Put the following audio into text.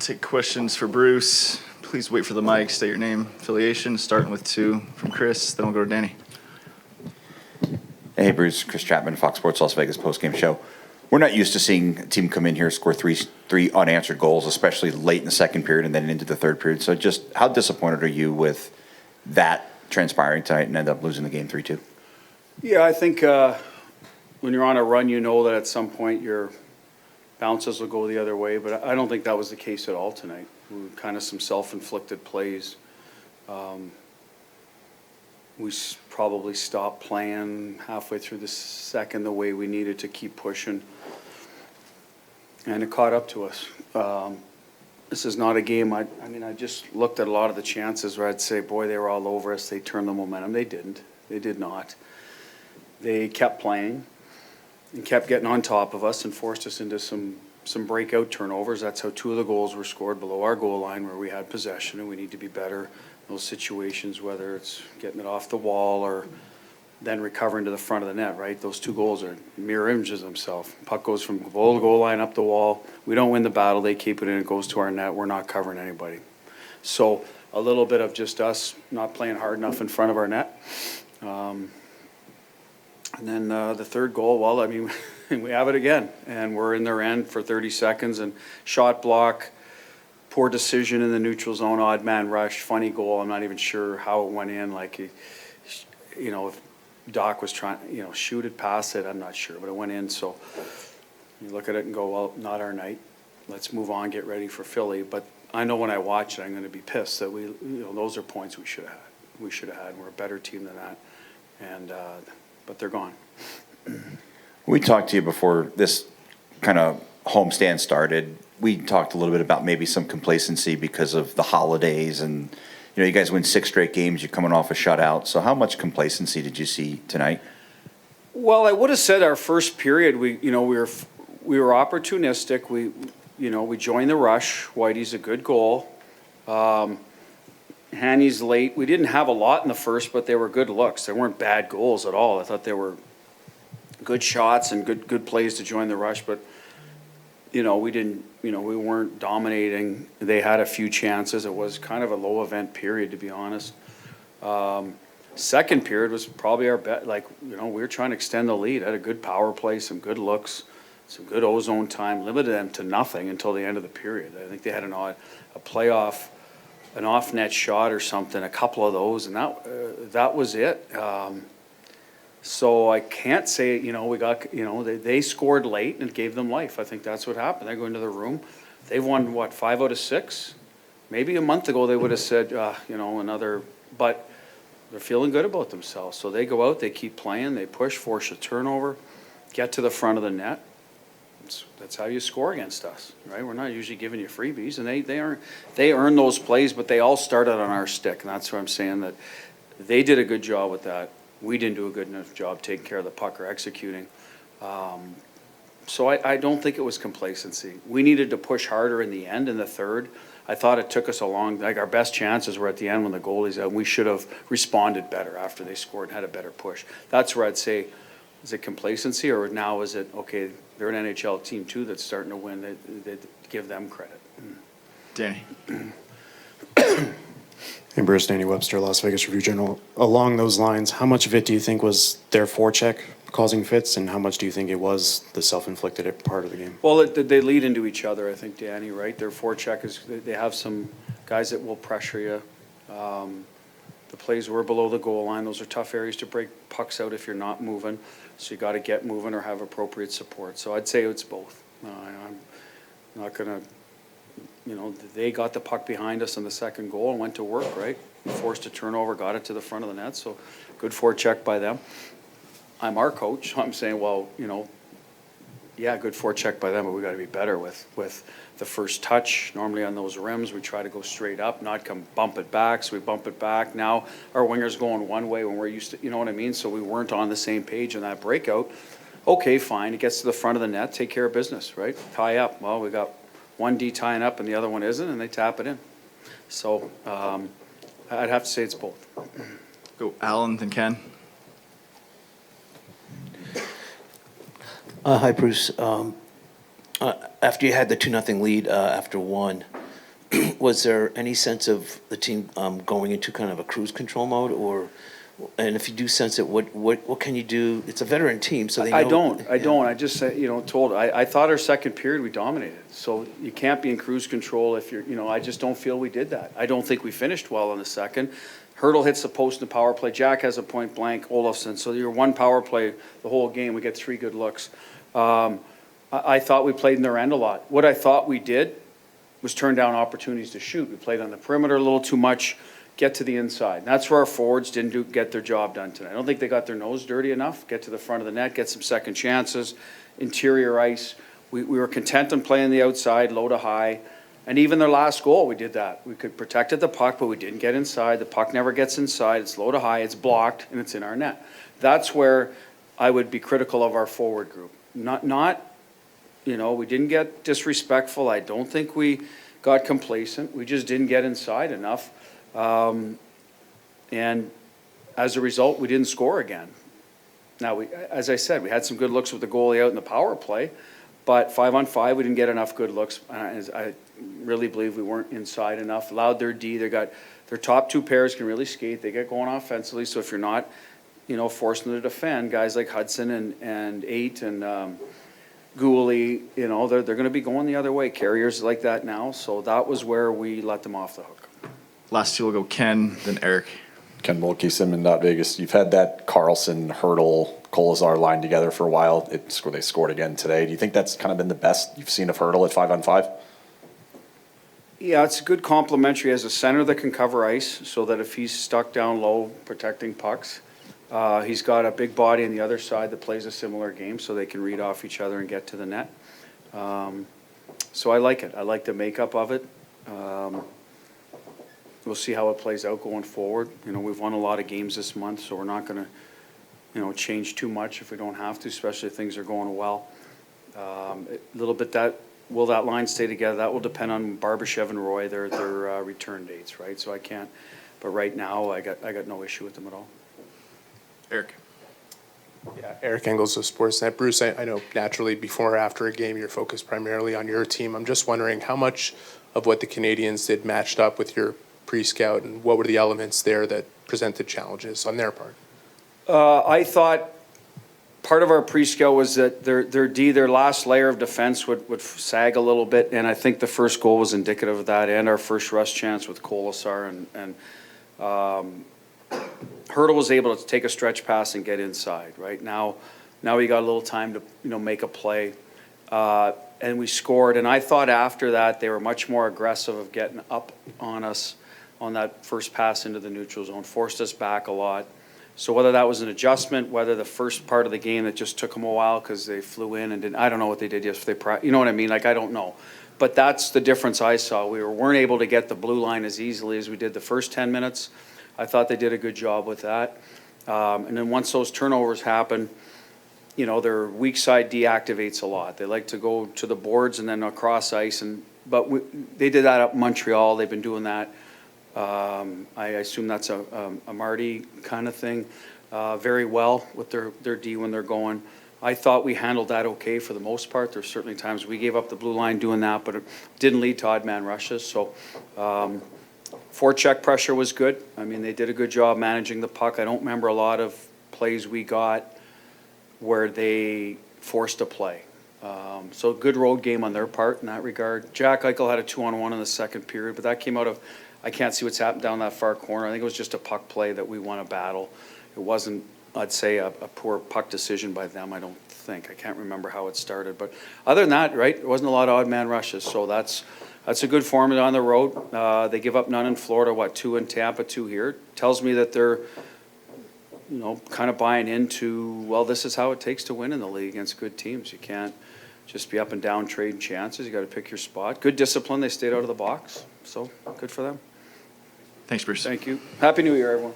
Take questions for Bruce. Please wait for the mic, state your name, affiliation, starting with 2 from Chris, then we'll go to Danny. Hey, Bruce. Chris Chapman, Fox Sports Las Vegas postgame show. We're not used to seeing a team come in here, score three unanswered goals, especially late in the second period and then into the third period. So just how disappointed are you with that transpiring tonight and end up losing the game 3-2? Yeah, I think when you're on a run, you know that at some point your bounces will go the other way, but I don't think that was the case at all tonight. Kind of some self-inflicted plays. We probably stopped playing halfway through the second the way we needed to keep pushing, and it caught up to us. This is not a game. I mean, I just looked at a lot of the chances where I'd say, boy, they were all over us. They turned the momentum. They didn't. They did not. They kept playing and kept getting on top of us and forced us into some breakout turnovers. That's how 2 of the goals were scored below our goal line where we had possession, and we need to be better in those situations, whether it's getting it off the wall or then recovering to the front of the net, right? Those 2 goals are mirror images of themselves. Puck goes from below the goal line up the wall. We don't win the battle. They keep it in. It goes to our net. We're not covering anybody. So a little bit of just us not playing hard enough in front of our net. And then the third goal, well, I mean, we have it again. And we're in their end for 30 seconds. And shot block, poor decision in the neutral zone, odd man rush, funny goal. I'm not even sure how it went in. Like, you know, if Doc was trying, you know, shoot it, pass it, I'm not sure. But it went in. So you look at it and go, well, not our night. Let's move on, get ready for Philly. But I know when I watch it, I'm going to be pissed that those are points we should have had. We should have had. We're a better team than that. And, but they're gone. We talked to you before this kind of homestand started. We talked a little bit about maybe some complacency because of the holidays, and you guys win 6 straight games. You're coming off a shutout. So how much complacency did you see tonight? Well, I would have said our first period. We were opportunistic. We joined the rush. Whitey's a good goal. Hanny's late. We didn't have a lot in the first, but they were good looks. They weren't bad goals at all. I thought they were good shots and good plays to join the rush, but we weren't dominating. They had a few chances. It was kind of a low event period, to be honest. Second period was probably our bet. We were trying to extend the lead. Had a good power play, some good looks, some good ozone time, limited them to nothing until the end of the period. I think they had an off-net shot or something, a couple of those, and that was it. So I can't say, we got, they scored late and it gave them life. I think that's what happened. They go into the room. They've won, 5 out of 6? Maybe a month ago they would have said, another, but they're feeling good about themselves. So they go out, they keep playing, they push, force a turnover, get to the front of the net. That's how you score against us, right? We're not usually giving you freebies, and they earn those plays, but they all started on our stick, and that's what I'm saying, that they did a good job with that. We didn't do a good enough job taking care of the puck or executing. So I don't think it was complacency. We needed to push harder in the end, in the third. I thought it took us a long, our best chances were at the end when the goalie's out. We should have responded better after they scored and had a better push. That's where I'd say, is it complacency, or now is it, okay, they're an NHL team too that's starting to win, they give them credit. Danny. Hey, Bruce, Danny Webster, Las Vegas Review-Journal. Along those lines, how much of it do you think was their forecheck causing fits, and how much do you think it was the self-inflicted part of the game? Well, they lead into each other, I think, Danny, right? Their forecheck is, they have some guys that will pressure you. The plays were below the goal line. Those are tough areas to break pucks out if you're not moving. So you got to get moving or have appropriate support. So I'd say it's both. I'm not going to, they got the puck behind us on the second goal and went to work, right? Forced a turnover, got it to the front of the net. So good forecheck by them. I'm our coach. So I'm saying, well, yeah, good forecheck by them, but we got to be better with the first touch. Normally on those rims, we try to go straight up, not come bump it back. So we bump it back. Now our winger's going one way when we're used to, you know what I mean? So we weren't on the same page in that breakout. Okay, fine. It gets to the front of the net. Take care of business, right? Tie up. Well, we got one D tying up and the other one isn't, and they tap it in. So I'd have to say it's both. Go Alan, then Ken. Hi, Bruce. After you had the 2-0 lead after one, was there any sense of the team going into kind of a cruise control mode, or, and if you do sense it, what can you do? It's a veteran team, so they know. I don't. Yeah. I just said, I thought our second period we dominated. So you can't be in cruise control if you're, I just don't feel we did that. I don't think we finished well in the second. Hurdle hits the post in the power play. Jack has a point blank. Olofsson. So you're one power play the whole game. We get 3 good looks. I thought we played in their end a lot. What I thought we did was turn down opportunities to shoot. We played on the perimeter a little too much, get to the inside. And that's where our forwards didn't get their job done tonight. I don't think they got their nose dirty enough, get to the front of the net, get some second chances, interior ice. We were content on playing the outside, low to high. And even their last goal, we did that. We could protected the puck, but we didn't get inside. The puck never gets inside. It's low to high, it's blocked, and it's in our net. That's where I would be critical of our forward group. We didn't get disrespectful. I don't think we got complacent. We just didn't get inside enough. And as a result, we didn't score again. Now, as I said, we had some good looks with the goalie out in the power play, but 5-on-5, we didn't get enough good looks. I really believe we weren't inside enough. Allowed their D. Their top 2 pairs can really skate. They get going offensively. So if you're not, forcing them to defend, guys like Hudson and Eight and Gooley, they're going to be going the other way. Carriers like that now. So that was where we let them off the hook. Last 2 will go Ken, then Eric. Ken Mulkey, Simon.Vegas. You've had that Carlson, Hurdle, Kolazar line together for a while. They scored again today. Do you think that's kind of been the best you've seen of Hurdle at 5-on-5? Yeah, it's a good complementary as a center that can cover ice so that if he's stuck down low protecting pucks, he's got a big body on the other side that plays a similar game so they can read off each other and get to the net. So I like it. I like the makeup of it. We'll see how it plays out going forward. We've won a lot of games this month, so we're not going to, change too much if we don't have to, especially if things are going well. A little bit will that line stay together? That will depend on Barbashev and Roy, their return dates, right? So I can't. But right now, I got no issue with them at all. Eric. Yeah, Eric Engels of Sportsnet. Bruce, I know naturally before or after a game you're focused primarily on your team. I'm just wondering how much of what the Canadiens did matched up with your pre-scout, and what were the elements there that presented challenges on their part? I thought part of our pre-scout was that their last layer of defense would sag a little bit, and I think the first goal was indicative of that, and our first rush chance with Kolesar and Hurdle was able to take a stretch pass and get inside. Right now we got a little time to make a play, and we scored. And I thought after that they were much more aggressive of getting up on us on that first pass into the neutral zone, forced us back a lot. So whether that was an adjustment, whether the first part of the game that just took them a while because they flew in and didn't, I don't know what they did yesterday. You know what I mean? I don't know. But that's the difference I saw. We weren't able to get the blue line as easily as we did the first 10 minutes. I thought they did a good job with that. And then once those turnovers happen, their weak side deactivates a lot. They like to go to the boards and then across ice. But they did that up in Montreal. They've been doing that. I assume that's a Marty kind of thing very well with their D when they're going. I thought we handled that okay for the most part. There's certainly times we gave up the blue line doing that, but it didn't lead to odd man rushes. So forecheck pressure was good. I mean, they did a good job managing the puck. I don't remember a lot of plays we got where they forced a play. So good road game on their part in that regard. Jack Eichel had a 2-on-1 in the second period, but that came out of, I can't see what's happened down that far corner. I think it was just a puck play that we won a battle. It wasn't, I'd say, a poor puck decision by them, I don't think. I can't remember how it started. But other than that, right, there wasn't a lot of odd man rushes. So that's a good formula on the road. They give up none in Florida, 2 in Tampa, 2 here. Tells me that they're, kind of buying into, well, this is how it takes to win in the league against good teams. You can't just be up and down trading chances. You got to pick your spot. Good discipline. They stayed out of the box. So good for them. Thanks, Bruce. Thank you. Happy New Year, everyone.